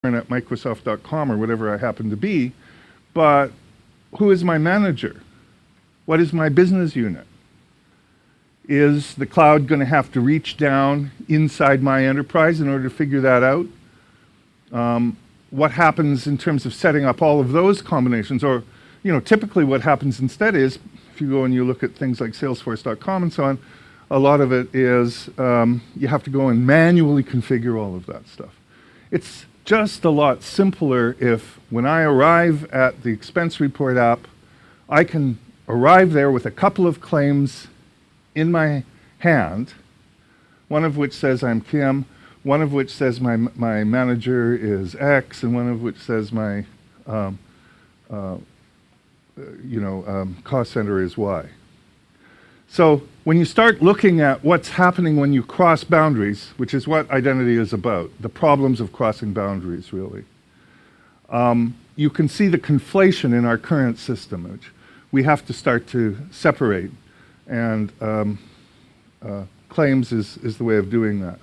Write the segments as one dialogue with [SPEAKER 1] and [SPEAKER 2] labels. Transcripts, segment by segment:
[SPEAKER 1] at Microsoft.com or whatever I happen to be, but who is my manager? What is my business unit? Is the cloud going to have to reach down inside my enterprise in order to figure that out? What happens in terms of setting up all of those combinations? Or, typically what happens instead is, if you go and you look at things like Salesforce.com and so on, a lot of it is you have to go and manually configure all of that stuff. It's just a lot simpler if, when I arrive at the expense report app, I can arrive there with a couple of claims in my hand, one of which says I'm Kim, one of which says my manager is X, and one of which says my cost center is Y. So when you start looking at what's happening when you cross boundaries, which is what identity is about, the problems of crossing boundaries, really, you can see the conflation in our current system, which we have to start to separate, and claims is the way of doing that.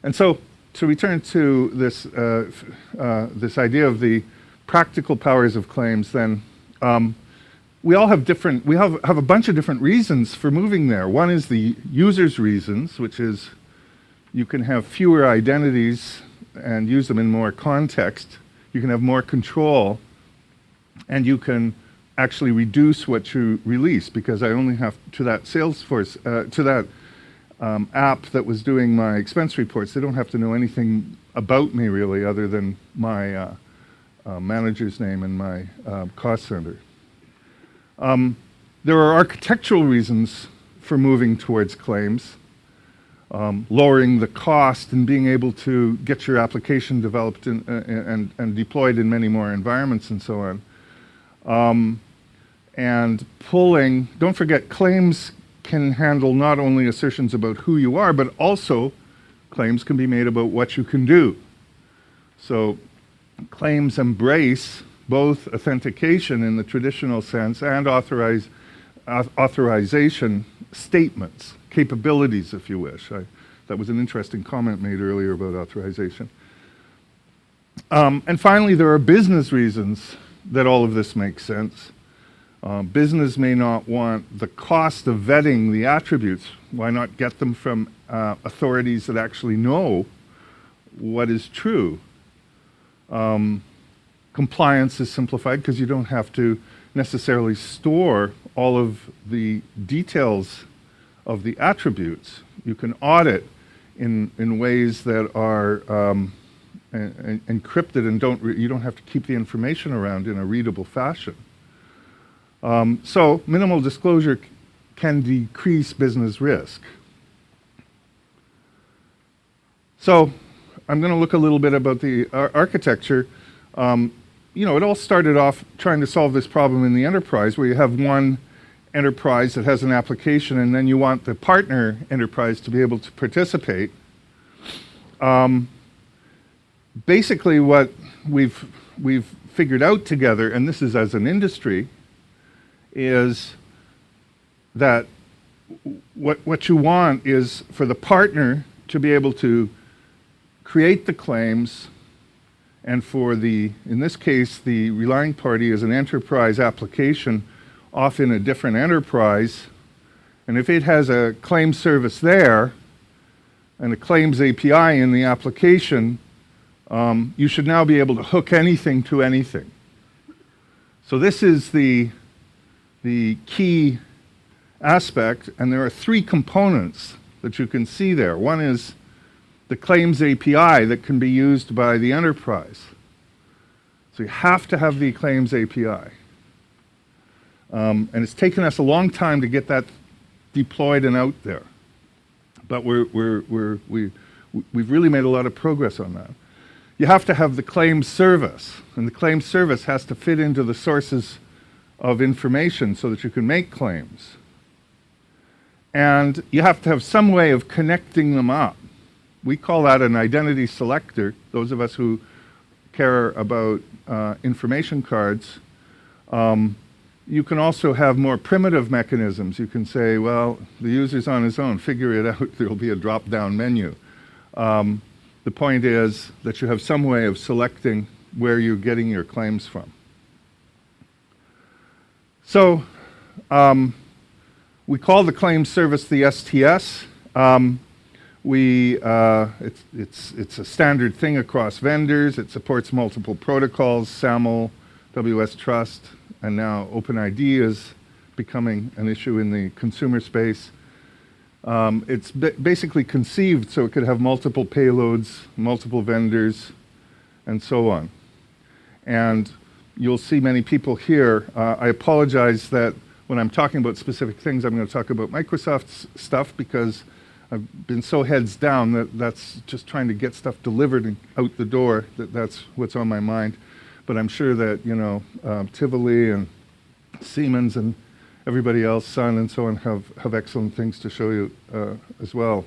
[SPEAKER 1] And so to return to this, this idea of the practical powers of claims, then we all have different, we have a bunch of different reasons for moving there. One is the user's reasons, which is you can have fewer identities and use them in more context. You can have more control, and you can actually reduce what you release, because I only have to that Salesforce, to that app that was doing my expense reports, they don't have to know anything about me really other than my manager's name and my cost center. There are architectural reasons for moving towards claims, lowering the cost and being able to get your application developed and deployed in many more environments and so on. And pulling, don't forget, claims can handle not only assertions about who you are, but also claims can be made about what you can do. So claims embrace both authentication in the traditional sense and authorization statements, capabilities, if you wish. That was an interesting comment made earlier about authorization. And finally, there are business reasons that all of this makes sense. Business may not want the cost of vetting the attributes. Why not get them from authorities that actually know what is true? Compliance is simplified because you don't have to necessarily store all of the details of the attributes. You can audit in ways that are encrypted and you don't have to keep the information around in a readable fashion. So minimal disclosure can decrease business risk. So I'm going to look a little bit about the architecture. It all started off trying to solve this problem in the enterprise, where you have one enterprise that has an application, and then you want the partner enterprise to be able to participate. Basically, what we've figured out together, and this is as an industry, is that what you want is for the partner to be able to create the claims, and for the, in this case, the relying party is an enterprise application off in a different enterprise, and if it has a claim service there and a claims API in the application, you should now be able to hook anything to anything. So this is the key aspect, and there are three components that you can see there. One is the claims API that can be used by the enterprise. So you have to have the claims API. And it's taken us a long time to get that deployed and out there. But we've really made a lot of progress on that. You have to have the claims service, and the claims service has to fit into the sources of information so that you can make claims. And you have to have some way of connecting them up. We call that an identity selector. Those of us who care about information cards, you can also have more primitive mechanisms. You can say, well, the user's on his own, figure it out, there'll be a drop-down menu. The point is that you have some way of selecting where you're getting your claims from. So we call the claims service the STS. It's a standard thing across vendors. It supports multiple protocols, SAML, WS Trust, and now OpenID is becoming an issue in the consumer space. It's basically conceived so it could have multiple payloads, multiple vendors, and so on. And you'll see many people here. I apologize that when I'm talking about specific things, I'm going to talk about Microsoft's stuff because I've been so heads down that that's just trying to get stuff delivered and out the door, that's what's on my mind. But I'm sure that, Tivoli and Siemens and everybody else, Sun and so on, have excellent things to show you as well.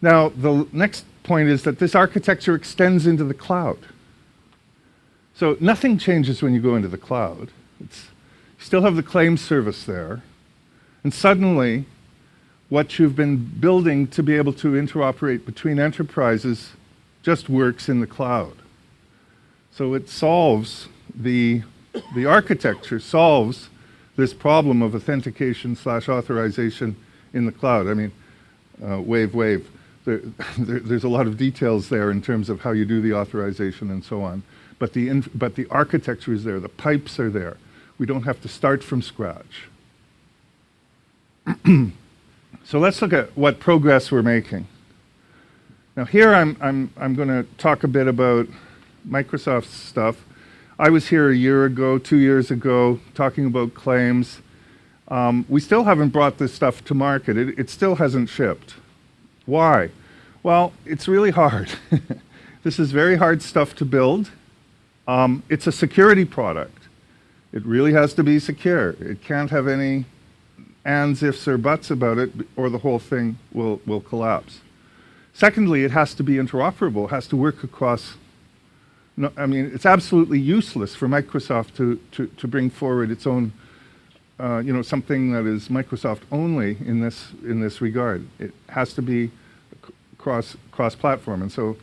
[SPEAKER 1] Now, the next point is that this architecture extends into the cloud. So nothing changes when you go into the cloud. You still have the claims service there. And suddenly, what you've been building to be able to interoperate between enterprises just works in the cloud. So it solves the architecture solves this problem of authentication/authorization in the cloud. I mean, wave. There's a lot of details there in terms of how you do the authorization and so on. But the architecture is there. The pipes are there. We don't have to start from scratch. So let's look at what progress we're making. Now here I'm going to talk a bit about Microsoft's stuff. I was here a year ago, 2 years ago, talking about claims. We still haven't brought this stuff to market. It still hasn't shipped. Why? Well, it's really hard. This is very hard stuff to build. It's a security product. It really has to be secure. It can't have any ands, ifs, or buts about it, or the whole thing will collapse. Secondly, it has to be interoperable. It has to work across. No, I mean, it's absolutely useless for Microsoft to bring forward its own, something that is Microsoft only in this regard. It has to be cross-platform, and so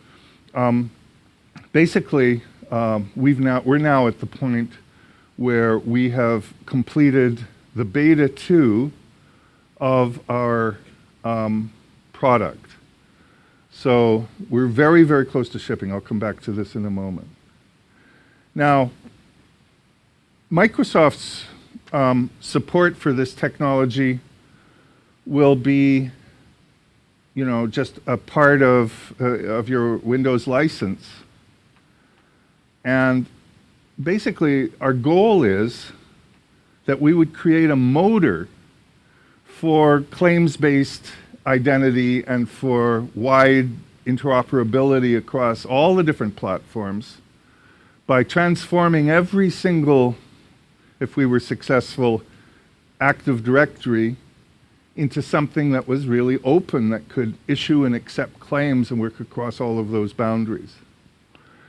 [SPEAKER 1] basically, we're now at the point where we have completed the beta 2 of our product. So we're very, very close to shipping. I'll come back to this in a moment. Now, Microsoft's support for this technology will be, just a part of your Windows license. And basically, our goal is that we would create a motor for claims-based identity and for wide interoperability across all the different platforms by transforming every single, if we were successful, Active Directory into something that was really open, that could issue and accept claims and work across all of those boundaries.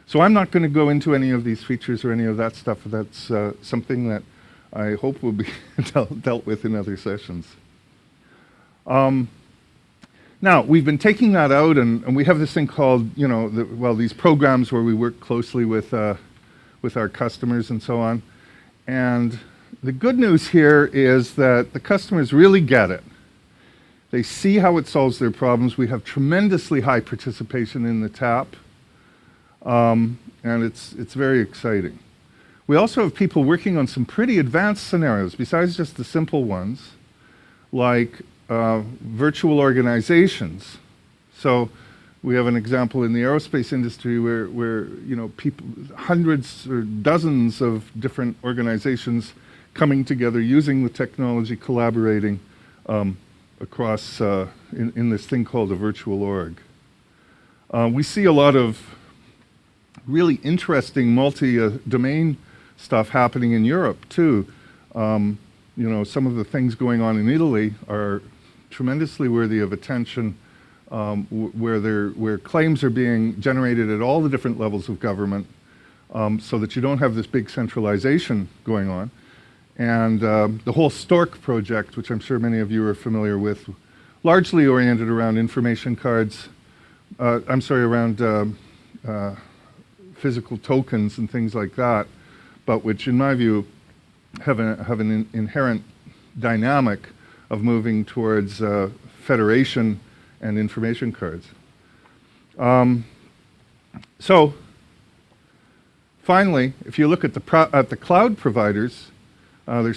[SPEAKER 1] So I'm not going to go into any of these features or any of that stuff. That's something that I hope will be dealt with in other sessions. Now, we've been taking that out, and we have this thing called, these programs where we work closely with our customers and so on. And the good news here is that the customers really get it. They see how it solves their problems. We have tremendously high participation in the TAP, and it's very exciting. We also have people working on some pretty advanced scenarios, besides just the simple ones, like virtual organizations. So we have an example in the aerospace industry where people, hundreds or dozens of different organizations coming together, using the technology, collaborating across in this thing called a virtual org. We see a lot of really interesting multi-domain stuff happening in Europe too. Some of the things going on in Italy are tremendously worthy of attention, where claims are being generated at all the different levels of government, so that you don't have this big centralization going on. And the whole Stork project, which I'm sure many of you are familiar with, largely oriented around information cards, I'm sorry, around physical tokens and things like that, but which, in my view, have an inherent dynamic of moving towards federation and information cards. So, finally, if you look at the cloud providers, there's